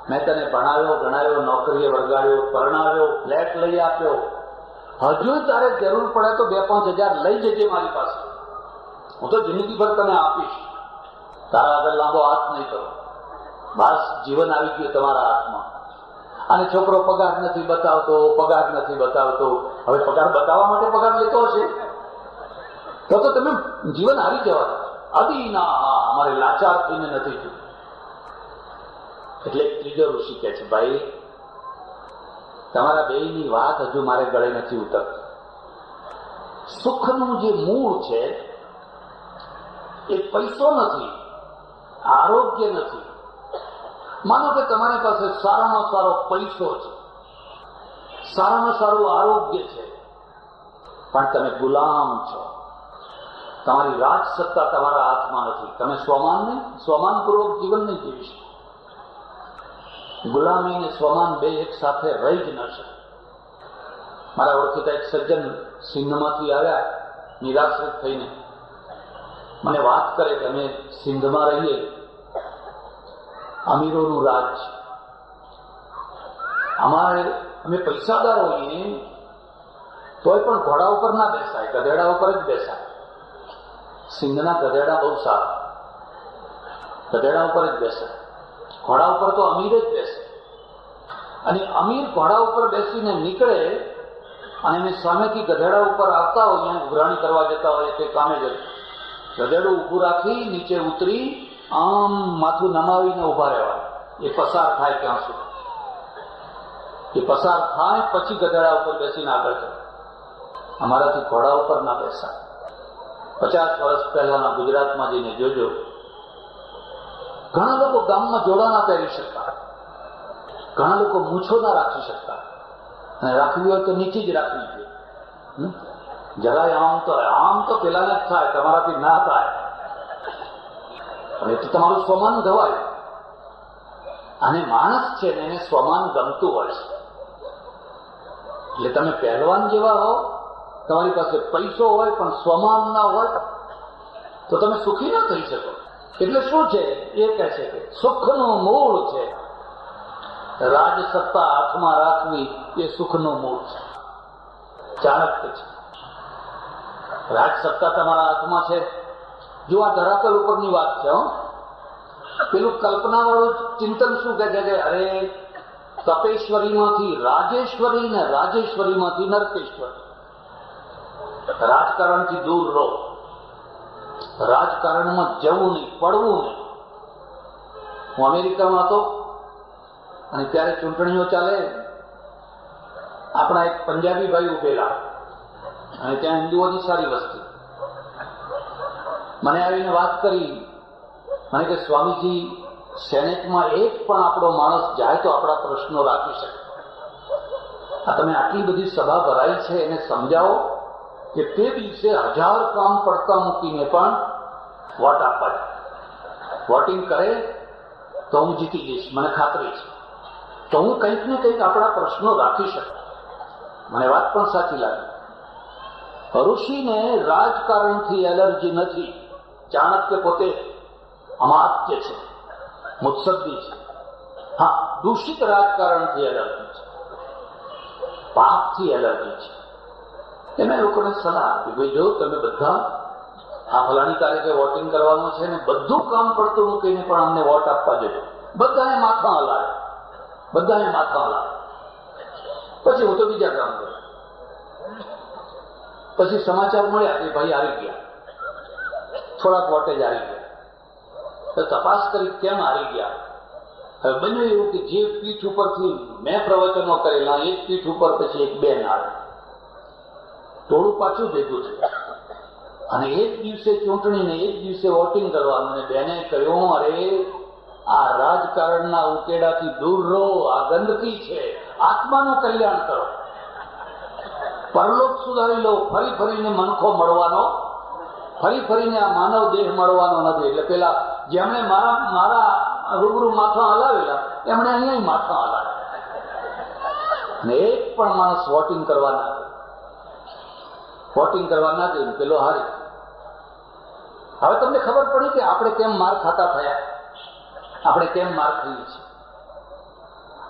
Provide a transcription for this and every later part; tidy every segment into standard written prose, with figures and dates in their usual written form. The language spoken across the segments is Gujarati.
મેં તને ભણાવ્યો, ગણાવ્યો, નોકરીએ વળગાડ્યો, પરણાવ્યો, ફ્લેટ લઈ આપ્યો, હજુ તારે જરૂર પડે તો 2-5 હજાર લઈ જજે મારી પાસે, હું તો જિંદગીભર તને આપીશ, તારા આગળ લાંબો હાથ નહીં કરો. બસ જીવન આવી ગયું તમારા હાથમાં. અને છોકરો પગાર નથી બતાવતો, પગાર નથી બતાવતો. હવે પગાર બતાવવા માટે પગાર લેતો હશે તો તમે જીવન હારી જવા. અદીના અમારે લાચાર થઈને નથી થયું. એટલે ત્રીજો ઋષિ કહે છે, ભાઈ તમારા બેયની વાત હજુ મારે ગળે નથી ઉતરતી. સુખનું જે મૂળ છે એ પૈસો નથી, આરોગ્ય નથી. માનો કે તમારી પાસે સારામાં સારો પૈસો છે, સારામાં સારું આરોગ્ય છે, પણ તમે ગુલામ છો. તમારી રાજસત્તા તમારા હાથમાં નથી. તમે સ્વમાનપૂર્વક જીવન નહીં જીવી શકો. ગુલામી અને સ્વમાન બે એક સાથે રહી જ ન શકે. મારા ઓળખીતા એક સજ્જન સિંધમાંથી આવ્યા, નિરાશ્રિત થઈને મને વાત કરે કે અમે સિંધમાં રહીએ, અમીરોનું રાજ છે, અમે પૈસાદાર હોઈએ તોય પણ ઘોડા ઉપર ના બેસાય, ગધેડા ઉપર જ બેસાય. સિંધના ગધેડા બહુ સારા, ગધેડા ઉપર જ બેસાય. ઘોડા ઉપર તો અમીર જ બેસે. અને અમીર ઘોડા ઉપર બેસીને નીકળે અને એને સામેથી ગધેડા ઉપર આવતા હોય, અહીંયા ઉઘરાણી કરવા જતા હોય તે કામે જતા, ગધેડું ઊભું રાખી નીચે ઉતરી આમ માથું નમાવીને ઉભા રહેવાય. એ પસાર થાય ક્યાં સુધી? એ પસાર થાય પછી ગધેડા ઉપર બેસીને આગળ જાય. અમારાથી ઘોડા ઉપર ના બેસાય. 50 વર્ષ પહેલાના ગુજરાતમાં જઈને જોજો, ઘણા લોકો ગામમાં જોડા ના પહેરી શકતા, ઘણા લોકો મૂછો ના રાખી શકતા, અને રાખવી હોય તો નીચે જ રાખવી જોઈએ. જરાય આમ તો પેલાને જ થાય, તમારાથી ના થાય. એ તો તમારું સ્વમાન ગવાય. અને માણસ છે ને એને સ્વમાન ગમતું હોય છે. એટલે તમે પહેલવાન જેવા હો, તમારી પાસે પૈસો હોય પણ સ્વમાન ના હોય તો તમે સુખી ન થઈ શકો. એટલે શું છે એ કહે છે કે સુખનું મૂળ છે, રાજસત્તા હાથમાં રાખવી એ સુખનું મૂળ છે. ચાણક્ય છે, રાજસત્તા તમારા હાથમાં છે. જો આ ધરાતલ ઉપરની વાત છે. પેલું કલ્પનાવાળું ચિંતન શું કહે છે કે અરે તપેશ્વરીમાંથી રાજેશ્વરી ને રાજેશ્વરીમાંથી નરકેશ્વરી. રાજકારણથી દૂર રહો, રાજકારણમાં જવું નહીં, પડવું નહીં. હું અમેરિકામાં હતો અને ત્યારે ચૂંટણીઓ ચાલે. આપણા એક પંજાબી ભાઈ ઉભેલા અને ત્યાં હિન્દુઓની સારી વસ્તી. મને આવીને વાત કરી, મને કે સ્વામીજી, સેનેટમાં એક પણ આપણો માણસ જાય તો આપણા પ્રશ્નો રાખી શકે. આ તમે આટલી બધી સભા ભરાઈ છે એને સમજાવો કે તે દિવસે 1000 કામ પડતા મૂકીને પણ વોટ આપવા જાય. વોટિંગ કરે તો હું જીતી જઈશ, મને ખાતરી છે. તો હું કંઈક ને કંઈક આપણા પ્રશ્નો રાખી શકું. મને વાત પણ સાચી લાગી. ઋષિને રાજકારણથી એલર્જી નથી. ચાણક્ય પોતે અમાત્ય છે, મુત્સદ્દી છે. હા, દૂષિત રાજકારણથી એલર્જી છે, પાપથી એલર્જી છે. એને લોકોને સલાહ આપી, ભાઈ જો તમે બધા આ ફલાણી તારીખે વોટિંગ કરવાનું છે ને બધું કામ પડતું મૂકીને પણ અમને વોટ આપવા જજો. બધાએ માથા હલાવે, બધાએ માથા હલાવે. પછી હું તો બીજા કામ કરું. પછી સમાચાર મળ્યા કે ભાઈ આવી ગયા, થોડાક વોટેજ આવી ગયા. તો તપાસ કરી કેમ હારી ગયા. હવે બન્યું એવું કે જે પીઠ ઉપરથી મેં પ્રવચનો કરેલા એક પીઠ ઉપર પછી એક બેન આવે, થોડું પાછું ભેગું થયું અને એક દિવસે ચૂંટણીને એક દિવસે વોટિંગ કરવાનું. અને બેને કહ્યું, અરે આ રાજકારણના ઉકેડાથી દૂર રહો, આ ગંદકી છે, આત્માનું કલ્યાણ કરો, પરલોક સુધારી લો. ફરી ફરીને મનખો મળવાનો, ફરી ફરીને આ માનવ દેહ મળવાનો નથી. એટલે પેલા જેમણે મારા રૂબરૂ માથા હલાવેલા એમણે અહીંયા માથા હલાવ્યા. અને એક પણ માણસ વોટિંગ કરવા ના દે, વોટિંગ કરવા ના દે, પેલો હારી. હવે તમને ખબર પડી કે આપણે કેમ માર ખાતા થયા, આપણે કેમ માર ખાઈએ છીએ.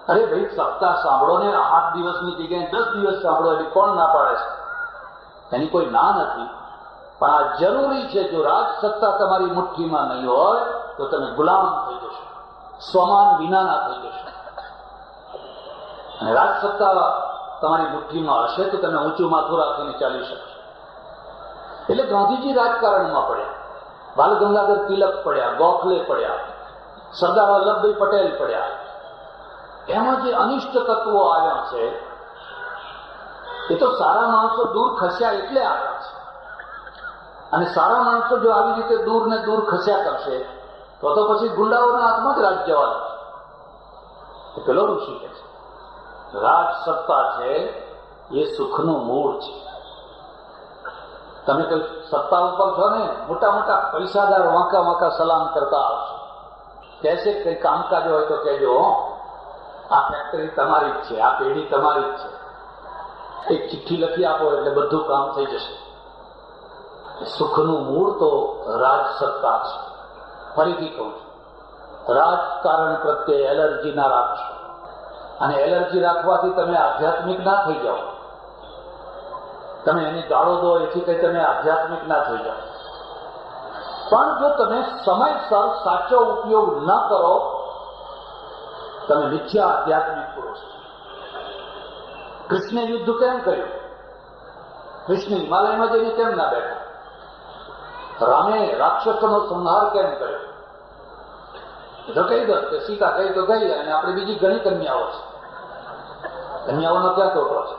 અરે ભાઈ સપ્તાહ સાંભળો ને, 8 દિવસની જગ્યાએ 10 દિવસ સાંભળો, એની કોણ ના પાડે છે? એની કોઈ ના નથી, પણ આ જરૂરી છે. જો રાજસત્તા તમારી મુઠ્ઠીમાં નહીં હોય તો તમે ગુલામ થઈ જશો, સ્વમાન વિનાના થઈ જશો. અને રાજસત્તા તમારી મુઠ્ઠીમાં હશે તો તમે ઊંચું માથું રાખીને ચાલી શકશો. એટલે ગાંધીજી રાજકારણમાં પડ્યા, બાલ ગંગાધર તિલક પડ્યા, ગોખલે પડ્યા, સરદાર વલ્લભભાઈ પટેલ પડ્યા. એમાં જે અનિષ્ટ તત્વો આવ્યા છે એ તો સારા માણસો દૂર ખસ્યા એટલે આવ્યા છે. અને સારા માણસો જો આવી રીતે દૂર ને દૂર ખસ્યા કરશે તો પછી ગુંડાઓના હાથમાં જ રાજ જવાનું છે. પેલો ઋષિ કહે છે રાજ સત્તા છે એ સુખનું મૂળ છે. તમે કોઈ સત્તા ઉપર છો ને, મોટા મોટા પૈસાદાર વાંકા વાંકા સલામ કરતા આવશે, કહેશે કઈ કામકાજ હોય તો કહેજો, આ ફેક્ટરી તમારી જ છે, આ પેઢી તમારી જ છે, એક ચિઠ્ઠી લખી આપો એટલે બધું કામ થઈ જશે. સુખનું મૂળ તો રાજસત્તા છે. ફરીથી કહું છું, રાજકારણ પ્રત્યે એલર્જી ના રાખશો. અને એલર્જી રાખવાથી તમે આધ્યાત્મિક ના થઈ જાઓ. તમે એની ગાળો દો એથી કઈ તમે આધ્યાત્મિક ના થઈ જાઓ. પણ જો તમે સમયસર સાચો ઉપયોગ ન કરો તમે મિથ્યા આધ્યાત્મિક પુરુષ. કૃષ્ણે યુદ્ધ કેમ કર્યું? કૃષ્ણ હિમાલયમાં જઈને કેમ ના બેઠા? રામે રાક્ષસોનો સંહાર કેમ કર્યો? એ તો કહી દો કે સીતા કહી તો ગઈ, અને આપણે બીજી ઘણી કન્યાઓ છે, કન્યાઓનો ક્યાં તોટો છે?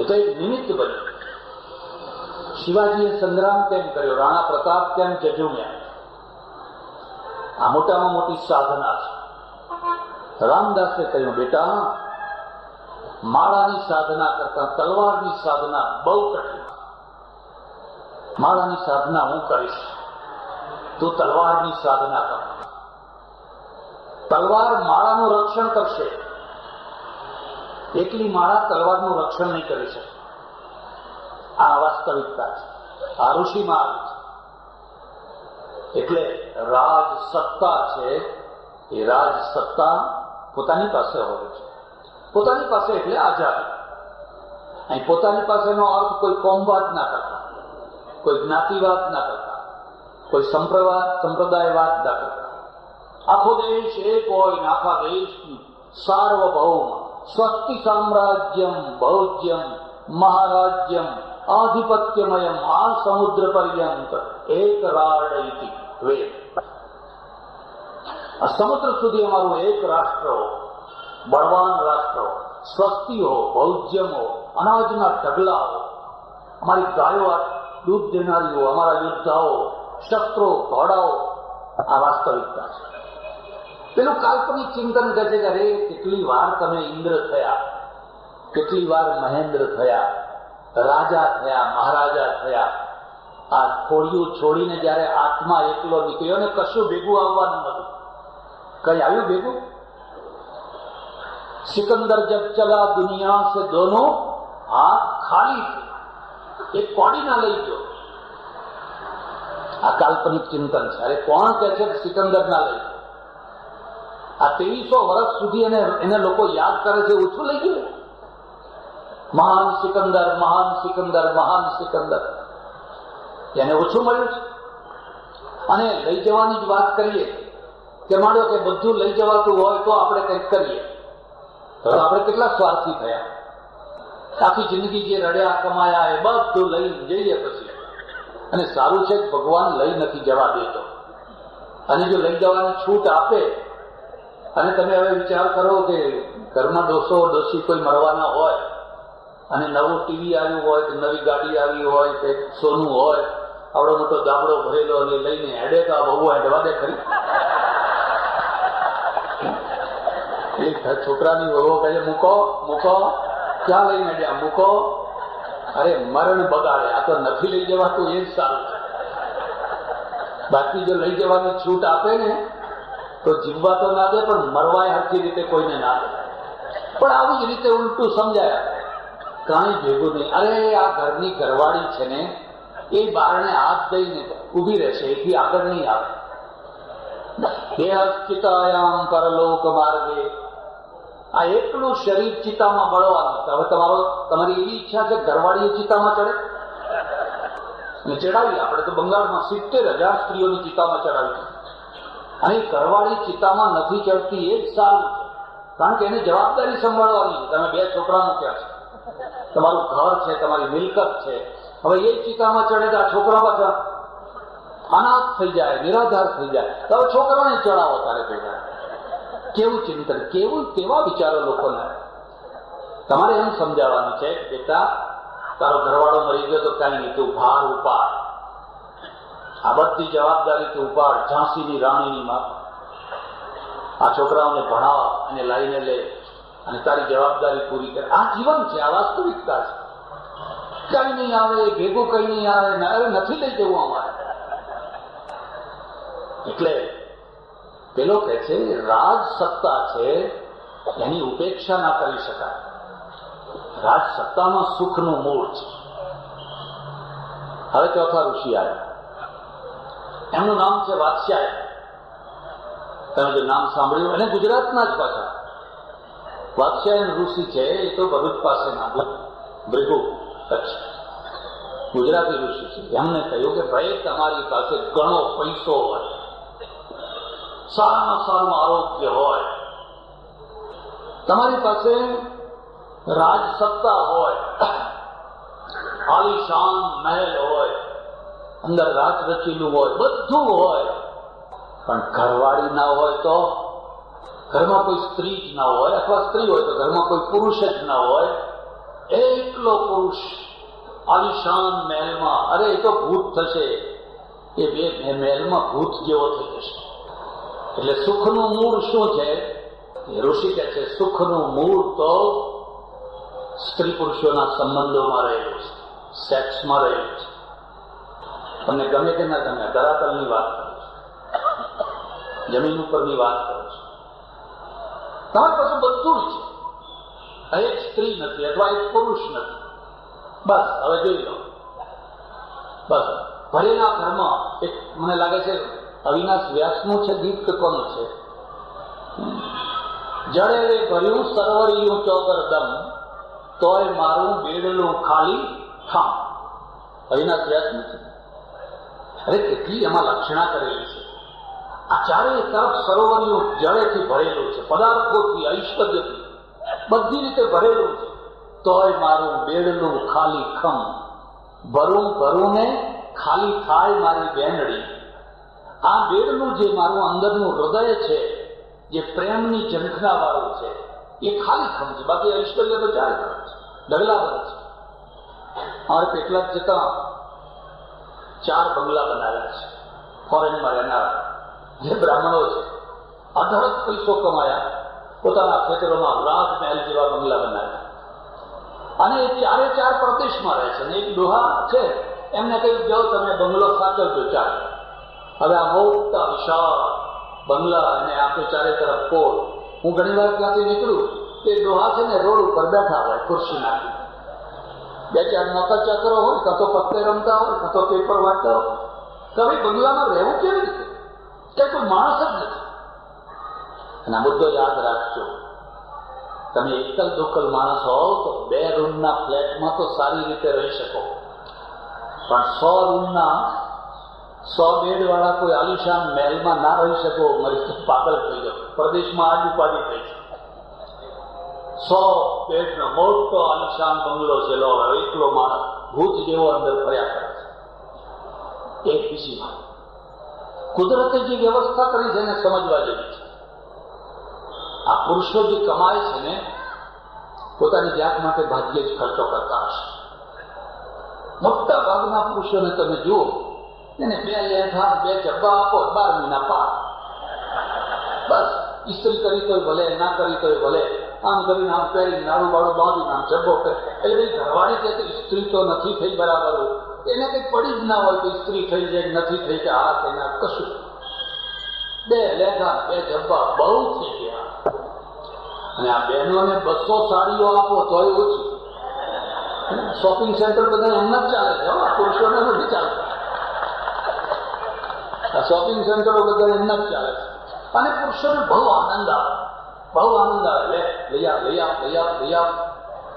એ તો એક નિમિત્ત બન્યું. શિવાજીએ સંગ્રામ કેમ કર્યો? રાણા પ્રતાપ કેમ જજુમ્યા? આ મોટામાં મોટી સાધના છે. રામદાસે કહ્યું બેટા, માળાની સાધના કરતા તલવારની સાધના બહુ કઠિન. માળાની સાધના હું કરીશ, તું તલવારની સાધના કર. તલવાર માળાનું રક્ષણ કરશે, એકલી માળા તલવારનું રક્ષણ નહીં કરી શકે. આ વાસ્તવિકતા છે, આ ઋષિમાં આવી છે. એટલે રાજ સત્તા છે એ રાજ સત્તા પોતાની પાસે હોય છે. પોતાની પાસે એટલે આઝાદી. અહીં પોતાની પાસેનો અર્થ કોઈ કોમવાદ ના કરતા, કોઈ જ્ઞાતિવાદ ના કરતા, કોઈ સંપ્રદાયવાદ ના કરતા. આખો દેશ એક હોય ને આખા દેશની સાર્વભૌમ સ્વસ્તિ સામ્રાજ્યમ ભૌજ્યમ મહારાજ્યમ આધિપત્યમયમ આ સમુદ્ર પર્યંત એક રાડ ઇતિ વેદ. આ સમુદ્ર સુધી અમારું એક રાષ્ટ્ર હો, બળવાન રાષ્ટ્ર હો, સ્વસ્તિ હો, ભૌજ્યમ હો, અનાજના ઢગલા હો, અમારી ગાયો દૂધ દેનારી હો, અમારા યોદ્ધાઓ, શસ્ત્રો, ઘોડાઓ. આ વાસ્તવિકતા છે. પેલું કાલ્પનિક ચિંતન કહે છે કે અરે કેટલી વાર તમે ઇન્દ્ર થયા, કેટલી વાર મહેન્દ્ર થયા, રાજા થયા, મહારાજા થયા. આ ખોડિયું છોડીને જયારે આત્મા એકલો નીકળ્યો ને કશું ભેગું આવવાનું નથી. કઈ આવ્યું ભેગું? સિકંદર જબ ચલા દુનિયા સે દોનો હાથ ખાલી થે, એક કોડી ના લઈ ગયો. આ કાલ્પનિક ચિંતન છે. અરે કોણ કહે છે કે સિકંદર ના લઈ ગયો? આ 2300 વર્ષ સુધી એને લોકો યાદ કરે છે, ઓછું લઈ ગયું. મહાન સિકંદર, મહાન સિકંદર, મહાન સિકંદર, એને ઓછું મળ્યું છે. અને લઈ જવાની જ વાત કરીએ કે માનો કે બધું લઈ જવાતું હોય તો આપણે કંઈક કરીએ, તો આપણે કેટલા સ્વાર્થી થયા. આખી જિંદગી જે રડ્યા કમાયા એ બધું લઈને જઈએ પછી. અને સારું છે કે ભગવાન લઈ નથી જવા દેતો. અને જો લઈ જવાની છૂટ આપે, અને તમે હવે વિચાર કરો કે ઘરમાં ડોસો ડોસી કોઈ મરવાના હોય, અને નવું ટીવી આવ્યું હોય કે નવી ગાડી આવી હોય કે સોનું હોય, આવડો મોટો દાબડો ભરેલો અને લઈને હેડે તો આ બહુ હેડવા દે ખરી? એક છોકરાની વહુ કહે મૂકો મૂકો, ક્યાં લઈને હેડ્યા? મૂકો. અરે મરણ બગાડે, આ તો નથી લઈ જવાતું એ જ સારું છે. બાકી જો લઈ જવાની છૂટ આપે ને તો જીવવા તો ના દે, પણ મરવાય હરખી રીતે કોઈને ના દે. પણ આવી જ રીતે ઉલટું સમજાયા, કાંઈ ભેગું નહીં. અરે આ ઘરની ઘરવાળી છે ને એ બારણે હાથ દઈને ઉભી રહેશે, એથી આગળ નહીં આવે. દેહશ્ચિતાયામ પરલોક માર્ગે આ એકલું શરીર ચિતામાં બળવાનું. હવે તમારી એવી ઈચ્છા છે ઘરવાળીએ ચિતામાં ચડે અને ચડાવી. આપણે તો બંગાળમાં 70,000 સ્ત્રીઓની ચિતામાં ચડાવી, અને ઘરવાળી ચિતામાં નથી ચડતી એ જ સારું છે. કારણ કે એને જવાબદારી સંભાળવાની છે. તમે 2 છોકરા મૂક્યા છે, તમારું ઘર છે, તમારી મિલકત છે. હવે એ ચિતામાં ચડે તો આ છોકરા પાછા અનાથ થઈ જાય, નિરાધાર થઈ જાય. તો હવે છોકરાને ચડાવો તારે ભેગા. કેવું ચિંતન, કેવા વિચારો લોકોને. તમારે એમ સમજાવવાનું છે કે બેટા તારો ઘરવાળો મરી ગયો તો કઈ નહીં, તું ભાર ઉપાડ, આ બધી જવાબદારી તું ઉપાડ. ઝાંસીની રાણીની માં આ છોકરાઓને ભણાવ અને લાઈને લે અને તારી જવાબદારી પૂરી કરે. આ જીવન છે, આ વાસ્તવિકતા છે. કઈ નહીં આવે ભેગું, કઈ નહીં આવે, અરે નથી લઈ જવું અમારે. એટલે પેલો કહે છે રાજ સત્તા છે એની ઉપેક્ષા ના કરી શકાય. રાજ સત્તામાં સુખનું મૂળ છે. હવે ચોથા ઋષિ આવ્યા, એમનું નામ છે વાત્સ્યાયન. તમે જે નામ સાંભળ્યું એને ગુજરાતના જ પાછા વાત્સ્યાયન ઋષિ છે. એ તો ભરૂચ પાસેના ભૃગુ કચ્છ ગુજરાતી ઋષિ છે. એમને કહ્યું કે ભાઈ તમારી પાસે ઘણો પૈસો હોય, સારામાં સારું આરોગ્ય હોય, તમારી પાસે રાજસત્તા હોય, આલિશાન મહેલ હોય, અંદર રાજ રચેલું હોય, બધું હોય, પણ ઘરવાળી ના હોય તો ઘરમાં કોઈ સ્ત્રી જ ના હોય, અથવા સ્ત્રી હોય તો ઘરમાં કોઈ પુરુષ જ ના હોય. એકલો પુરુષ આલિશાન મહેલમાં, અરે એ તો ભૂત થશે, એ બે મહેલમાં ભૂત જેવો થઈ જશે. એટલે સુખનું મૂળ શું છે? ઋષિ કહે છે સુખનું મૂળ તો સ્ત્રી પુરુષોના સંબંધોમાં રહેલું છે, સેક્સમાં રહેલું છે. તમને ગમે કે ના ગમે, ધરાતલની વાત કરું છું, જમીન ઉપરની વાત કરું છું. તમારી પાસે બધું જ છે, એક સ્ત્રી નથી અથવા એક પુરુષ નથી. બસ હવે જોઈ લો, બસ ભરેલા ઘરમાં એક, મને લાગે છે અવિનાશ વ્યાસનું છે ગીત કે કોનું છે, જડે રે ભર્યું સરવરિયું ચોગરદમ, તોય મારું બેડલું ખાલી ઠામ. અવિનાશ વ્યાસનું છે. અરે કેટલી એમાં લક્ષણા કરેલી છે. આ ચારે તરફ સરોવરિયું જળેથી ભરેલું છે, પદાર્થોથી, ઐશ્વર્યથી, બધી રીતે ભરેલું છે. તોય મારું બેડલું ખાલી ખમ, ભરું ને ખાલી થાય મારી બેનડી. આ બેડનું જે મારું અંદરનું હૃદય છે, જે પ્રેમની ઝંખના વાળું છે, એ ખાલી ખમ છે. બાકી ઐશ્વર્ય તો ચારે તરફ છે, ઢગલા ભરે છે. અમારે પેટલાદ જતા 4 બંગલા બનાવ્યા છે ફોરેનમાં રહેનારા જે બ્રાહ્મણો છે. અઢળક પૈસો કમાયા, પોતાના ખેતરોમાં રાજમહેલ જેવા બંગલા બનાવ્યા, અને એ 4 પ્રદેશમાં રહે છે. અને એક ડોહા છે, એમને કહ્યું જાઓ તમે બંગલો સાચવજો ચાલે. હવે આ મોટા વિશાળ બંગલા અને આપણે ચારે તરફ પોળ. હું ઘણી વાર ત્યાંથી નીકળું, તે ડોહા છે ને રોડ ઉપર બેઠા હોય ખુરશી નાખી, 2-4 મોટા ચાકરો હોય, કાં તો પત્તે રમતા હોય, કાં તો પેપર વાંચતા હોય. તો હવે બંગલામાં રહેવું કેવી રીતે? કે કોઈ માણસ જ નથી. અને આ મુદ્દો યાદ રાખજો, તમે એકલ દોકલ માણસ હોવ તો 2 રૂમના ફ્લેટમાં તો સારી રીતે રહી શકો, પણ 100 રૂમના 100 બેડ વાળા કોઈ આલિશાન મહેલમાં ના રહી શકો. મરી તો પાગલ થઈ જાવ. પ્રદેશમાં આજ ઉપાધિ થઈ છે. 100 બેડનો મોટો આલિશાન બંગલો છે, લો એકલો માણસ ભૂત જેવો અંદર ફર્યા કરે છે. એક પીસીમાં કુદરતે જે વ્યવસ્થા કરી છે એને સમજવા જેવી છે. આ પુરુષો જે કમાય છે ને, પોતાની જાત માટે ભાગ્યે જ ખર્ચો કરતા હશે. મોટા ભાગના પુરુષોને તમે જુઓ, એને 2 લેઠા 2 જબ્બા આપો, 12 મહિના પાર. બસ ઇસ્ત્રી કરી તોય ભલે, ના કરી તોય ભલે, આમ કરીને આમ પહેરી નાડું બાળું બાંધીને આમ જબ્બો કરે. એટલે ભાઈ ઘરવાળી છે તો ઇસ્ત્રી તો નથી થઈ બરાબર, એને કંઈ પડી જ ના હોય તો ઇસ્ત્રી થઈ જાય, નથી થઈ કે આ તેના કશું. 2 લેઠા 2 જબ્બા બહુ થઈ ગયા. અને આ બહેનોને 200 સાડીઓ આપો તોય ઓછી. શોપિંગ સેન્ટર બધા એમના જ ચાલે છે, પુરુષોને નથી ચાલતા. આ શોપિંગ સેન્ટરો બધા એમના જ ચાલે છે. અને પુરુષોને બહુ આનંદ આવે, બહુ આનંદ આવે. લઈ આવ લઈ આવ લઈ આવ લઈ આવ.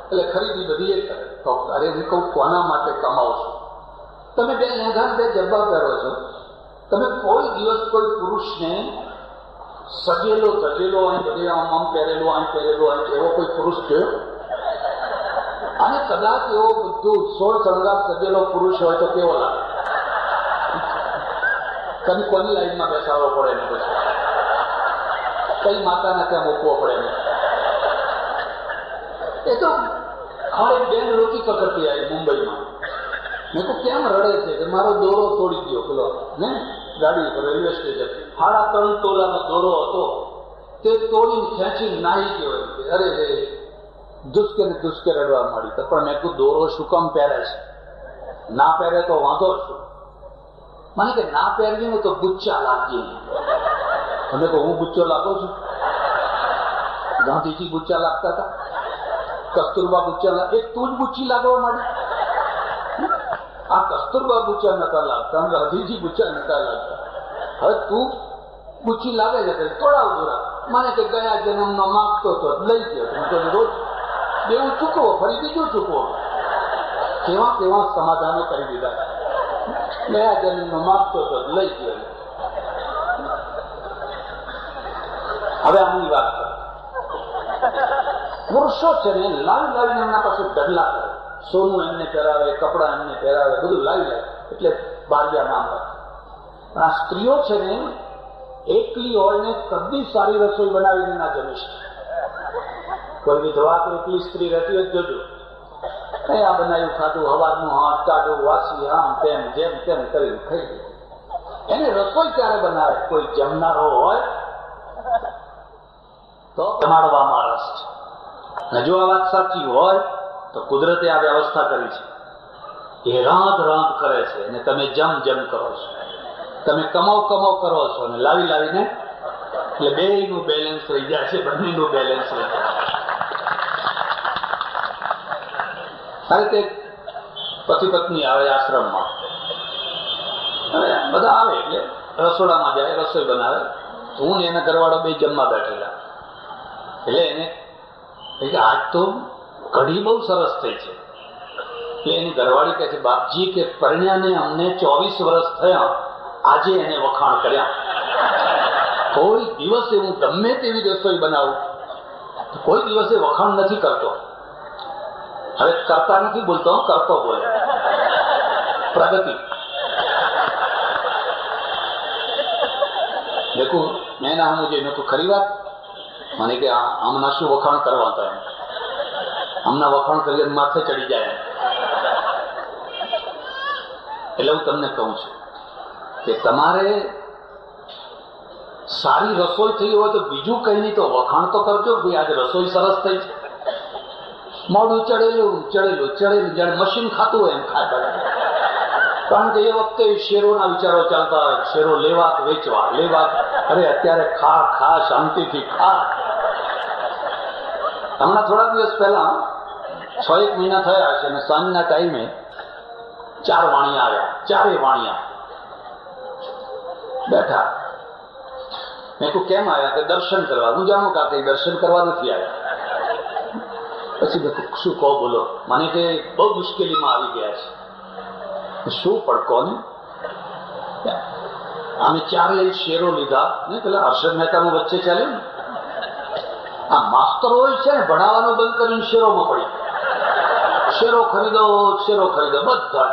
એટલે ખરીદી બધી એ કરે. તો અરે હું કહું કોના માટે કમાવો છો? તમે બે લેંઘા બે જબ્બા પહેરો છો, તમે કોઈ દિવસ કોઈ પુરુષને સજેલો સજેલો અહીં બધે આમ પહેરેલો અહીં પહેરેલો અહીં એવો કોઈ પુરુષ જોયો? અને કદાચ એવો બધું 16 શણગાર સજેલો પુરુષ હોય તો કેવો લાગે? તમે કોની લાઈનમાં બેસાડવો પડે ને પછી કઈ માતાને ત્યાં મૂકવો પડે ને? એ તો ખાલી બેન રોકી પકડતી આવી મુંબઈમાં. મેં તો કેમ રડે છે કે મારો દોરો તોડી ગયો પેલો ને ગાડી પર રેલવે સ્ટેશન 3.5 તોલાનો દોરો હતો તે તોડીને ખેંચીને નાહી ગયો. અરે રે દુષ્કે ને દુષ્કે રડવા માંડી. તો પણ મેં કહું દોરો શું કામ પહેરે છે? ના પહેરે તો વાંધો શું? મને કે ના પહેરવી ને તો ગુચ્ચા લાગીએ. તમે તો હું ગુચ્ચો લાગો છું? ગાંધીજી ગુચ્ચા લાગતા હતા, કસ્તુરબા ગુચ્ચા, એક તું જ ગુચ્ચી લાગવા માંડી. આ કસ્તુરબા ગુચ્ચા નતા લાગતા, ગાંધીજી ગુચ્ચા નતા લાગતા. હવે તું ગુચ્ચી લાગે છે તોડાવ દોરા. મને કે ગયા જન્મમાં માગતો તો લઈ ગયો, રોજ બેવું ચૂકવો ફરી બીજું ચૂકવો. કેવા કેવા સમાધાનો કરી દીધા. ગયા જન્મમાં માગતો તો લઈ ગયો. હવે આની વાત કરો. પુરુષો છે ને લાવી લાવીને એમના પાસે ઢગલા કરે. સોનું એમને પહેરાવે, કપડા એમને પહેરાવે, બધું લાવી લાવે એટલે બારિયા નામ રાખે. પણ આ સ્ત્રીઓ છે ને એકલી હોય ને કદી સારી રસોઈ બનાવીને ના જમીશ. કોઈ વિધવા તો એકલી સ્ત્રી રહેતી હોય જોજો, કયા બનાવ્યું ખાધું, હવારનું હાથ કાઢું વાસી આમ તેમ જેમ તેમ કરીને ખાઈ ગયું. એને રસોઈ ક્યારે બનાવે? કોઈ જમનારો હોય તો જમાડવામાં રસ છે. અને જો આ વાત સાચી હોય તો કુદરતે આ વ્યવસ્થા કરી છે. એ રાંધ રાંધ કરે છે અને તમે જમ જમ કરો છો, તમે કમાવ કમાવ કરો છો અને લાવી લાવીને એટલે બેયનું બેલેન્સ રહી જાય છે, બંનેનું બેલેન્સ રહી જાય. આ રીતે પતિ પત્ની આવે આશ્રમમાં, અને બધા આવે એટલે રસોડામાં જાય, રસોઈ બનાવે. હું ને એના ઘરવાળો બે જમવા બેઠેલા. એટલે એને આજ તો કઢી બહુ સરસ થઈ છે. એટલે એની ઘરવાળી કહે છે, બાપજી કે પરણ્યાને અમને 24 વર્ષ થયા, આજે એને વખાણ કર્યા. કોઈ દિવસે હું ગમે તેવી રસોઈ બનાવું કોઈ દિવસે વખાણ નથી કરતો. હવે કરતા નથી બોલતો, કરતો બોલે. પ્રગતિ દેખું મેં ના મુજે મેં તો ખરી વાત. મને કે આમના શું વખાણ કરવા હતા? એમ આમના વખાણ કરીને માથે ચડી જાય. એટલે હું તમને કહું છું કે તમારે સારી રસોઈ થઈ હોય તો બીજું કઈ નહીં તો વખાણ તો કરજો. ભાઈ આજે રસોઈ સરસ થઈ છે. મોડું ચડેલું ચડેલું ચડેલું જાણે મશીન ખાતું હોય એમ ખાય. કારણ કે એ વખતે શેરોના વિચારો ચાલતા હોય, શેરો લેવા વેચવા લેવા. અરે અત્યારે ખા ખા શાંતિથી ખા. હમણાં થોડા દિવસ પહેલા 6-1 મહિના થયા છે અને સાંજના ટાઈમે 4 વાણિયા આવ્યા. 4 વાણિયા બેઠા. મેં કહું કેમ આવ્યા? કે દર્શન કરવા. હું જાણું કે કઈ દર્શન કરવા નથી આવ્યા. પછી મેં શું કહો બોલો? મને કે બહુ મુશ્કેલીમાં આવી ગયા છે. શું પણ કોને? અમે 4 શેરો લીધા ને પેલા હર્ષદ મહેતાનું વચ્ચે ચાલ્યું ને. આ માસ્તરો હોય છે ને ભણાવવાનું બંધ કરીને શેરોમાં પડી. શેરો ખરીદો શેરો ખરીદો બધા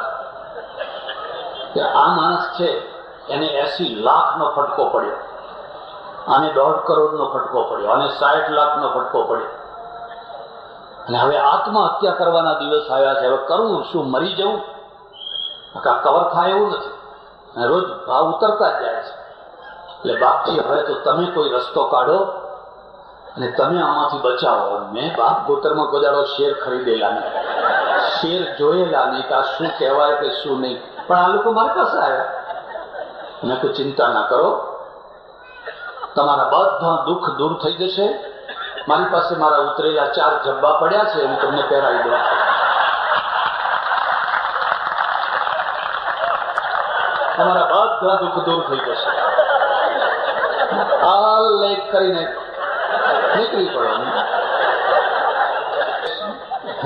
જ. આ માણસ છે એને 80 લાખનો ફટકો પડ્યો, આને 1.5 કરોડનો ફટકો પડ્યો, આને 60 લાખનો ફટકો પડ્યો. અને હવે આત્મહત્યા કરવાના દિવસ આવ્યા છે. હવે કરવું શું? મરી જવું? કવર થાય એવું નથી. રોજ ભાવ ઉતરતા જ જાય છે. એટલે બાપજી હવે તો તમે કોઈ રસ્તો કાઢો અને તમે આમાંથી બચાવો. મેં બાપ ગોતરમાં ગોદાડો શેર ખરીદેલા નહીં, શેર જોયેલા નહીં કે આ શું કહેવાય કે શું નહીં. પણ આ લોકો મારી પાસે આવ્યા. મેં કોઈ ચિંતા ના કરો, તમારા બધા દુઃખ દૂર થઈ જશે. મારી પાસે મારા ઉતરેલા 4 જબ્બા પડ્યા છે, હું તમને પહેરાવી દઉં છું. તમારા બધા દુઃખ દૂર થઈ જશે. આ લેખ કરીને નીકળી પડવાનું.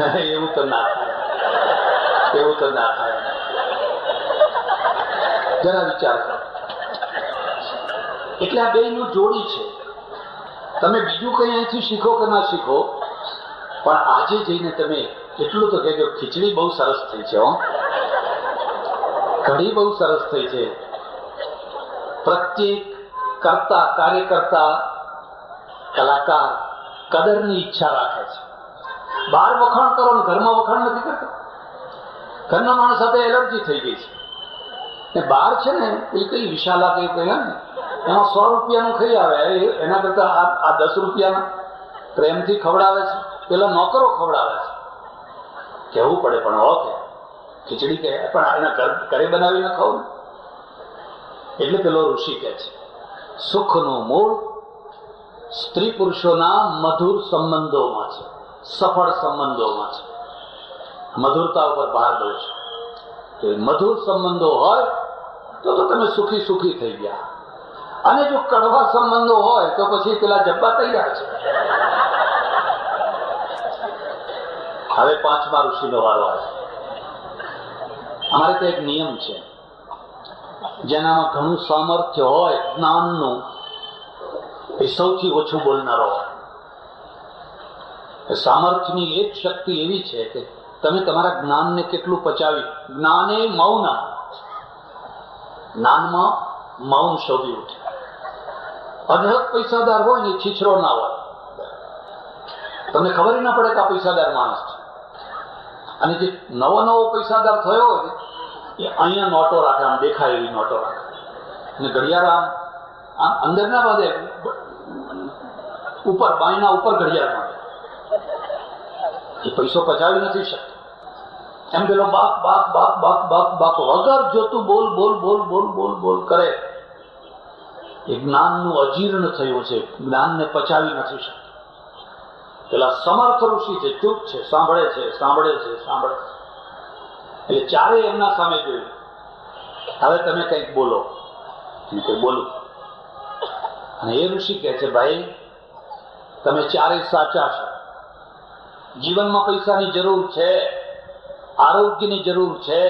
એવું તો ના થાય, એવું તો ના થાય. જરા વિચાર કરો. એટલે આ બેયનું જોડી છે. તમે બીજું કઈ અહીંથી શીખો કે ના શીખો, પણ આજે જઈને તમે એટલું તો કહેજો, ખીચડી બહુ સરસ થઈ છે, કઢી બહુ સરસ થઈ છે. પ્રત્યેક કરતા, કાર્યકર્તા, કલાકાર કદરની ઈચ્છા રાખે છે. બહાર વખાણ કરો ને ઘરમાં વખાણ નથી કરતા. ઘરના માણસ સાથે એલર્જી થઈ ગઈ છે. બહાર છે ને એ કઈ વિશાલા કઈ કહ્યા ને એમાં 100 રૂપિયાનું ખાઈ આવે, એના કરતા આ 10 રૂપિયાના પ્રેમથી ખવડાવે છે. પેલા નોકરો ખવડાવે છે. કહેવું પડે પણ ઓકે ખીચડી કહે પણ એના ઘરે બનાવીને ખાવ ને. એટલે પેલો ઋષિ કહે છે સુખનું મૂળ સ્ત્રી પુરુષોના મધુર સંબંધોમાં છે, સફળ સંબંધોમાં છે. મધુરતા ઉપર ભાર દઉં છું. તો મધુર સંબંધો હોય તો તમે સુખી સુખી થઈ ગયા, અને જો કડવા સંબંધો હોય તો પછી પેલા જબ્બા તૈયાર છે. હવે 5મા ઋષિનો વારો આવે. અમારે તો એક નિયમ છે, જેનામાં ઘણું સામર્થ્ય હોય જ્ઞાનનું, એ સૌથી ઓછું બોલનારો હોય. સામર્થ્યની એક શક્તિ એવી છે કે તમે તમારા જ્ઞાનને કેટલું પચાવી. જ્ઞાને મૌન, જ્ઞાનમાં મૌન શોધી ઉઠે. અઢળક પૈસાદાર હોય ને છીછરો ના હોય, તમને ખબર ના પડે કે આ પૈસાદાર માણસ છે. અને જે નવો પૈસાદાર થયો હોય એ અહીંયા નોટો રાખે, આમ દેખાય એવી નોટો રાખે, અને ઘડિયાળ આમ અંદર ના બાંધે, ઉપર બાયના ઉપર ઘડિયાળ બાંધે. એ પૈસો પચાવી નથી શકતો. એમ પેલો બાક બાક બાક બાક બાક બાક વગર જોતું બોલ બોલ બોલ બોલ બોલ બોલ કરે. એ જ્ઞાનનું અજીર્ણ થયું છે, જ્ઞાનને પચાવી નથી શકતું. પેલા સમર્થ ઋષિ છે, ચૂપ છે, સાંભળે છે, સાંભળે છે, સાંભળે છે. એટલે ચારે એમના સામે જોયું. હવે તમે કંઈક બોલો. બોલું. અને એ ઋષિ કહે છે ભાઈ તમે ચારે સાચા છો. જીવનમાં પૈસાની જરૂર છે, આરોગ્યની જરૂર છે,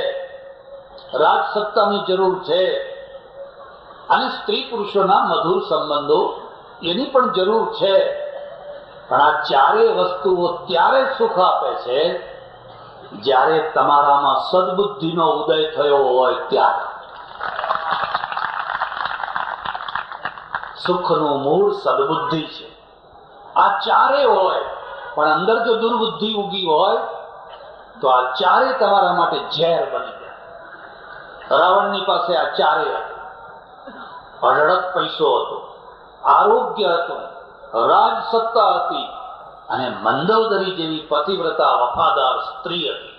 રાજસત્તાની જરૂર છે, અને સ્ત્રી પુરુષોના મધુર સંબંધો એની પણ જરૂર છે. પણ આ ચારે વસ્તુઓ ત્યારે સુખ આપે છે જ્યારે તમારામાં સદબુદ્ધિનો ઉદય થયો હોય ત્યારે. સુખનું મૂળ સદબુદ્ધિ છે. આ ચારે હોય પણ અંદર જો દુર્બુદ્ધિ ઉગી હોય તો આ ચારે તમારા માટે ઝેર બની જાય. રાવણની પાસે આ ચારે હતા. અઢળક પૈસો હતો, આરોગ્ય હતું, રાજસત્તા હતી, અને મંદોદરી જેવી પતિવ્રતા વફાદાર સ્ત્રી હતી.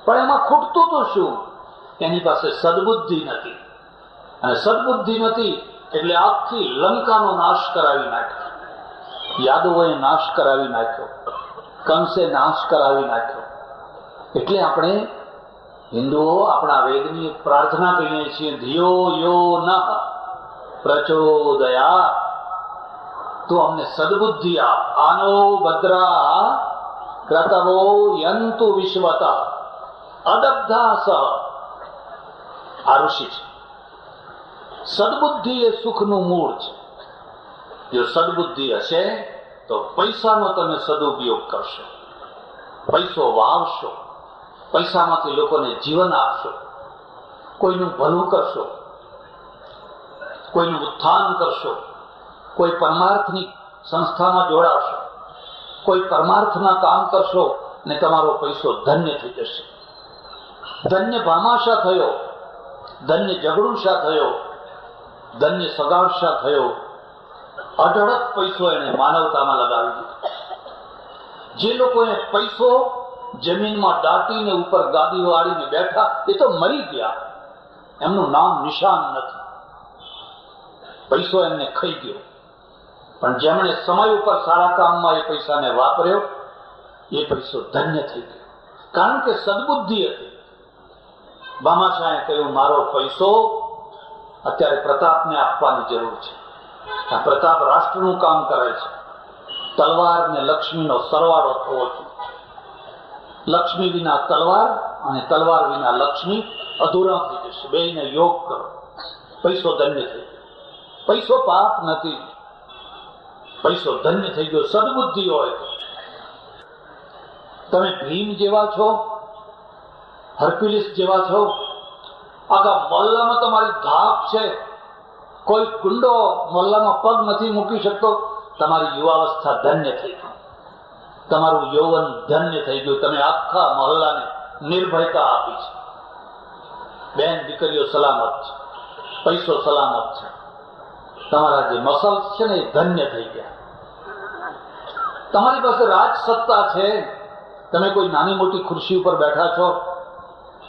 પણ એમાં ખૂટતું તો શું? એની પાસે સદબુદ્ધિ નથી. અને સદબુદ્ધિ નથી એટલે આખી લંકાનો નાશ કરાવી નાખ્યો. યાદવોએ નાશ કરાવી નાખ્યો, કંસે નાશ કરાવી નાખ્યો. એટલે આપણે હિન્દુઓ આપણા વેદની પ્રાર્થના કહીએ છીએ, ધિયો યો નઃ પ્રચોદયા, તો અમને સદબુદ્ધિ આપ. આનો ભદ્રા ક્રતવો યંતુ વિશ્વત અદબ્ધા સહ. આ ઋષિ છે. સદબુદ્ધિ એ સુખનું મૂળ છે. જો સદબુદ્ધિ હશે તો પૈસાનો તમે સદુપયોગ કરશો, પૈસો વાવશો, પૈસામાંથી લોકોને જીવન આપશો, કોઈનું ભલું કરશો, કોઈનું ઉત્થાન કરશો, કોઈ પરમાર્થની સંસ્થામાં જોડાશો, કોઈ પરમાર્થના કામ કરશો ને તમારો પૈસો ધન્ય થઈ જશે. ધન્ય ભામાશા થયો, ધન્ય ઝઘડુશા થયો, ધન્ય સગાડશા થયો. અઢળક પૈસો એને માનવતામાં લગાવી દીધો. જે લોકોએ પૈસો જમીનમાં દાટીને ઉપર ગાદી વાળીને બેઠા એ તો મરી ગયા, એમનું નામ નિશાન નથી. પૈસો એમને ખાઈ ગયો. પણ જેમણે સમય ઉપર સારા કામમાં એ પૈસાને વાપર્યો એ પૈસો ધન્ય થઈ ગયો, કારણ કે સદબુદ્ધિ હતી. ભામાશાહે કહ્યું મારો પૈસો અત્યારે પ્રતાપને આપવાની જરૂર છે. આ પ્રતાપ રાષ્ટ્રનું કામ કરે છે. તલવાર ને લક્ષ્મીનો સરવાળો થવો જોઈએ. લક્ષ્મી વિના તલવાર અને તલવાર વિના લક્ષ્મી અધૂરા થઈ જશે. બેયને યોગ કરો, પૈસો ધન્ય થઈ ગયો. પૈસો પાપ નથી, પૈસો ધન્ય થઈ ગયો. સદબુદ્ધિ હોય તો તમે ભીમ જેવા છો, હર્ક્યુલિસ જેવા છો, આખા મોહલ્લામાં તમારી ધાક છે, કોઈ ગુંડો મોહલ્લામાં પગ નથી મૂકી શકતો. તમારી યુવાવસ્થા ધન્ય થઈ ગઈ, તમારું યૌવન ધન્ય થઈ ગયું. તમે આખા મોહલ્લાને નિર્ભયતા આપી છે. બેન દીકરીઓ સલામત છે, પૈસો સલામત છે. તમારા જે મસલ્સ છે ને એ ધન્ય થઈ ગયા. તમારી પાસે રાજ સત્તા છે. તમે કોઈ નાની મોટી ખુરશી ઉપર બેઠા છો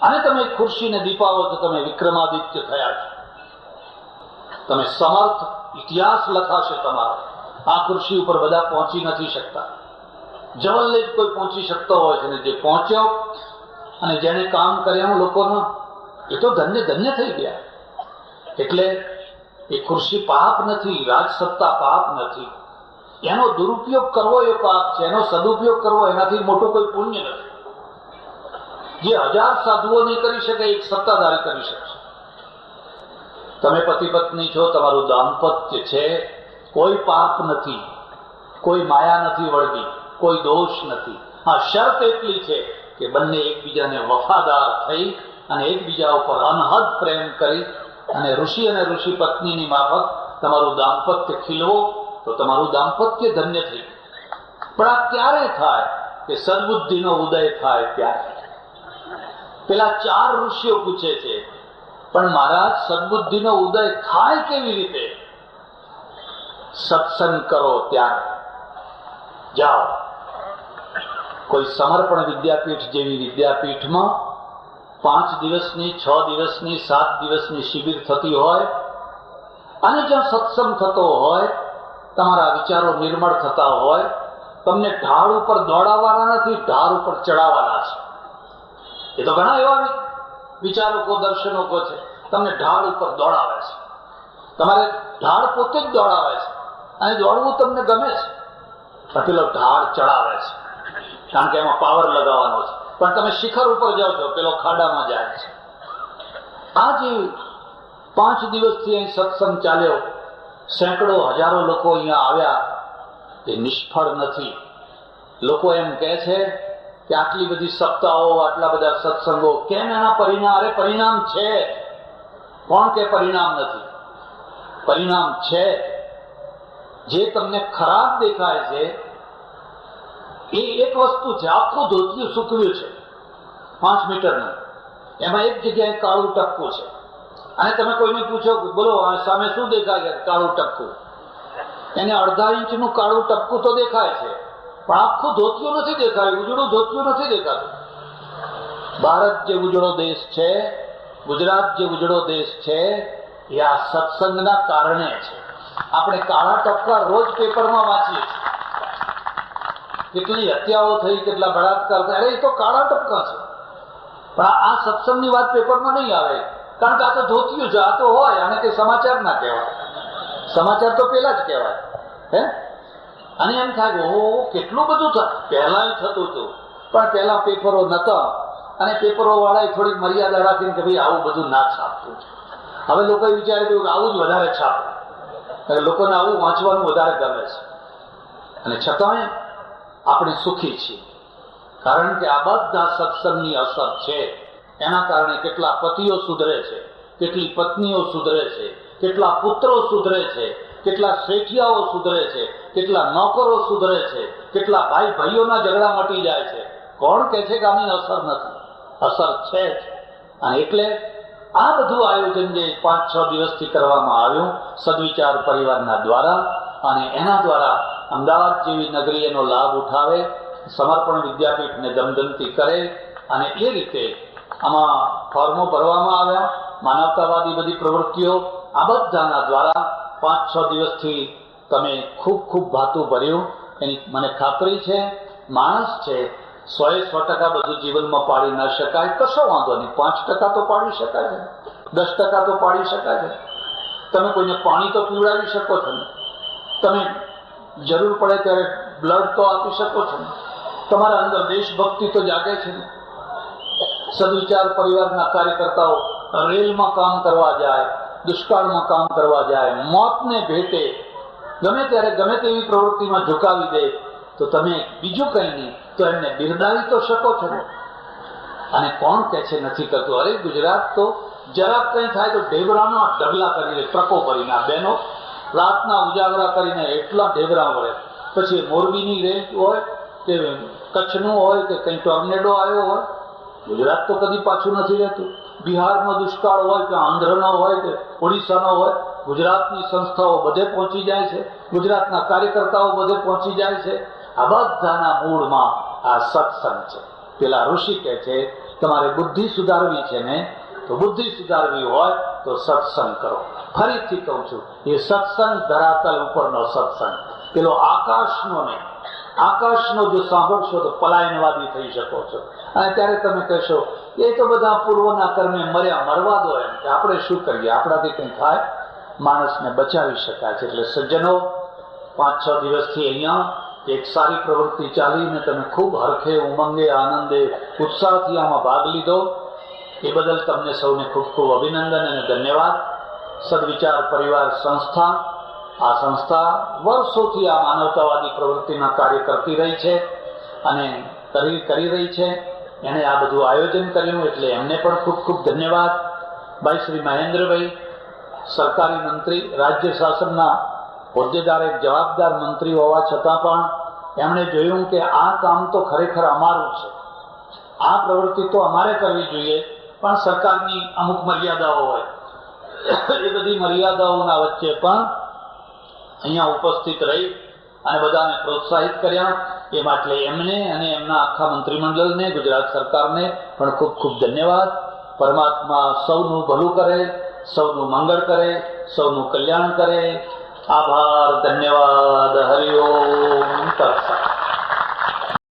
અને તમે ખુરશીને દીપાવો છો, તમે વિક્રમાદિત્ય થયા છો. તમે સમર્થ, ઇતિહાસ લખાશે તમારો. આ ખુરશી ઉપર બધા પહોંચી નથી શકતા. જવલ્લે જ કોઈ પહોંચી શકતો હોય છે, ને જે પહોંચ્યો અને જેને કામ કર્યા લોકોનો, એ તો ધન્ય ધન્ય થઈ ગયા. એટલે એ ખુરશી પાપ નથી, રાજસત્તા પાપ નથી. એનો દુરુપયોગ કરવો એ પાપ છે, એનો સદુપયોગ કરવો એનાથી મોટું કોઈ પુણ્ય નથી. જે 1000 સાધુઓ નહીં કરી શકે, એક સત્તાધારી કરી શકશે. તમે પતિ પત્ની છો, તમારું દાંપત્ય છે, કોઈ પાપ નથી, કોઈ માયા નથી વળગી, કોઈ દોષ નથી. આ શરત એટલી છે કે બંને એકબીજાને વફાદાર થઈ અને એકબીજા ઉપર અનહદ પ્રેમ કરી અને ઋષિ અને ઋષિ પત્નીની માફક તમારું દાંપત્ય ખીલવો, તો તમારું દાંપત્ય ધન્ય થઈ ગયું. પણ આ ક્યારે થાય કે સદબુદ્ધિનો ઉદય થાય ત્યારે. પેલા 4 ઋષિઓ પૂછે છે, પણ મહારાજ સદબુદ્ધિનો ઉદય થાય કેવી રીતે? સત્સંગ કરો ત્યારે. જાઓ કોઈ સમર્પણ વિદ્યાપીઠ જેવી વિદ્યાપીઠમાં 5 દિવસની, 6 દિવસની, 7 દિવસની શિબિર થતી હોય અને જ્યાં સત્સંગ થતો હોય, તમારા વિચારો નિર્મળ થતા હોય, તમને ઢાળ ઉપર દોડાવવાના નથી, ઢાળ ઉપર ચડાવવાના છે. એ તો ઘણા એવા વિચારકો, દર્શનકો છે, તમને ઢાળ ઉપર દોડાવે છે. તમારે ઢાળ પોતે જ દોડાવે છે અને દોડવું તમને ગમે છે, પણ પેલો ઢાળ ચડાવે છે, કારણ કે એમાં પાવર લગાવવાનો છે. પણ તમે શિખર ઉપર જાઓ છો, પેલો ખાડામાં જાય છે. આ જે 5 દિવસથી અહીં સત્સંગ ચાલ્યો, સેંકડો હજારો લોકો અહીંયા આવ્યા, એ નિષ્ફળ નથી. લોકો એમ કહે છે કે આટલી બધી સપ્તાહો, આટલા બધા સત્સંગો, કેમ એના પરિણામ? અરે પરિણામ છે. કોણ કે પરિણામ નથી? પરિણામ છે. જે તમને ખરાબ દેખાય છે એ એક વસ્તુ છે. આખું ધોતિયું સૂકવ્યું છે 5 મીટરનું, એમાં એક જગ્યાએ કાળું ટપકું છે. અને તમે કોઈને પૂછો, બોલો સામે શું દેખાય? કાળું ટપકું. એને 1/2 ઇંચનું કાળું ટપકું તો દેખાય છે, પણ આખું ધોતિયું નથી દેખાયું, ઉજળું ધોતિયું નથી દેખાતું. ભારત જે ઉજળો દેશ છે, ગુજરાત જે ઉજળો દેશ છે, એ આ સત્સંગના કારણે છે. આપણે કાળા ટપકા રોજ પેપરમાં વાંચીએ છીએ. કેટલી હત્યાઓ થઈ, કેટલા બળાત્કાર થયા, અરે એ તો કાળા ટપકા છે. પણ આ સત્સંગની વાત પેપરમાં નહીં આવે, કારણ કે આ તો ધોતિયું છે, આ તો હોય. આને કઈ સમાચાર ના કહેવાય. સમાચાર તો પેલા જ કહેવાય. હે? અને એમ થાય, ઓહો કેટલું બધું થાય. પહેલા થતું હતું, પણ પહેલા પેપરો નતા અને પેપરો વાળાએ થોડીક મર્યાદા રાખીને કે ભાઈ આવું બધું ના છાપતું. હવે લોકોએ વિચાર્યું કે આવું જ વધારે છાપે, લોકોને આવું વાંચવાનું વધારે ગમે છે. અને છતાંય આપણે સુખી છીએ, કારણ કે આ બધા સત્સંગની અસર છે. એના કારણે કેટલા પતિઓ સુધરે છે, કેટલી પત્નીઓ સુધરે છે, કેટલા પુત્રો સુધરે છે, કેટલા શેઠિયાઓ સુધરે છે, કેટલા નોકરો સુધરે છે, કેટલા ભાઈ ભાઈઓના ઝઘડા મટી જાય છે. કોણ કહે છે કે આની અસર નથી? અસર છે જ. અને એટલે આ બધું આયોજન જે 5-6 દિવસથી કરવામાં આવ્યું સદવિચાર પરિવારના દ્વારા, અને એના દ્વારા અમદાવાદ જેવી નગરી એનો લાભ ઉઠાવે, સમર્પણ વિદ્યાપીઠને દમદમતી કરે. અને એ રીતે આમાં ફોર્મો ભરવામાં આવ્યા, માનવતાવાદી બધી પ્રવૃત્તિઓ, આ બધાના દ્વારા 5-6 દિવસથી તમે ખૂબ ખૂબ ભાતું ભર્યું. એની મને ખાતરી છે. માણસ છે, 100% બધું જીવનમાં પાડી ન શકાય, કશો વાંધો નહીં. 5% તો પાડી શકાય છે, 10% તો પાડી શકાય છે. તમે કોઈને પાણી તો પીવડાવી શકો છો ને, તમે જરૂર પડે ત્યારે બ્લડ તો આપી શકો છો ને, તમારા અંદર દેશભક્તિ તો જાગે છે ને? સદવિચાર પરિવારના કાર્યકર્તાઓ રેલમાં કામ કરવા જાય, દુષ્કાળમાં કામ કરવા જાય, મોતને ભેટે ગમે ત્યારે ગમે તેવી પ્રવૃત્તિમાં ઝુકાવી દે, તો તમે બીજું કંઈ નહીં તો એમને બિરદાવી તો શકો છો ને? અને કોણ કે છે નથી કરતું? અરે ગુજરાત તો જરાક કંઈ થાય તો ઢેબરાનો ઢગલા કરી લે, ટ્રકો ભરીને. આ બહેનો રાતના ઉજાગરા કરીને એટલા ઢેબરા વળે. પછી મોરબીની રેન્જ હોય કે કચ્છનું હોય કે કંઈ ટોર્નેડો આવ્યો હોય, ગુજરાત તો કદી પાછું નથી રહેતું. બિહારનો દુષ્કાળ હોય કે આંધ્રનો હોય કે ઓડિશાનો હોય, ગુજરાતની સંસ્થાઓ બધે પહોંચી જાય છે, ગુજરાતના કાર્યકર્તાઓ બધે પહોંચી જાય છે. આ બધાના મૂળમાં આ સત્સંગ છે. પેલા ઋષિ કહે છે તમારે બુદ્ધિ સુધારવી છે ને, તો બુદ્ધિ સુધારવી હોય તો સત્સંગ કરો. ફરીથી કહું છું, એ સત્સંગ ધરાતલ ઉપરનો સત્સંગ, પેલો આકાશનો નહીં. આકાશનો જો સાંભળશો તો પલાયનવાદી થઈ શકો છો. અને ત્યારે તમે કહેશો એ તો બધા પૂર્વના કર્મે મર્યા, મરવા દો. એમ કે આપણે શું કરીએ, આપણાથી કંઈ થાય? માણસને બચાવી શકાય છે. એટલે સજ્જનો, 5-6 દિવસથી અહીંયા એક સારી પ્રવૃત્તિ ચાલીને તમે ખૂબ હરખે, ઉમંગે, આનંદે, ઉત્સાહથી આમાં ભાગ લીધો. એ બદલ તમને સૌને ખૂબ ખૂબ અભિનંદન અને ધન્યવાદ. સદવિચાર પરિવાર સંસ્થા, આ સંસ્થા વર્ષોથી આ માનવતાવાદી પ્રવૃત્તિના કાર્ય કરતી રહી છે અને કરી રહી છે. એને આ બધું આયોજન કર્યું એટલે એમને પણ ખૂબ ખૂબ ધન્યવાદ. ભાઈ શ્રી મહેન્દ્રભાઈ, સરકારી મંત્રી, રાજ્ય શાસનના હોદ્દેદાર, એક જવાબદાર મંત્રી હોવા છતાં પણ એમણે જોયું કે આ કામ તો ખરેખર અમારું છે, આ પ્રવૃત્તિ તો અમારે કરવી જોઈએ, પણ સરકારની અમુક મર્યાદાઓ હોય. એ બધી મર્યાદાઓના વચ્ચે પણ અહીંયા ઉપસ્થિત રહી અને બધાને પ્રોત્સાહિત કર્યા. એ માટે એમને અને એમના આખા મંત્રીમંડળને, ગુજરાત સરકારને પણ ખૂબ ખૂબ ધન્યવાદ. પરમાત્મા સૌનું ભલું કરે, સૌનું મંગળ કરે, સૌનું કલ્યાણ કરે. આભાર, ધન્યવાદ. હરિ ઓમ તત્સત.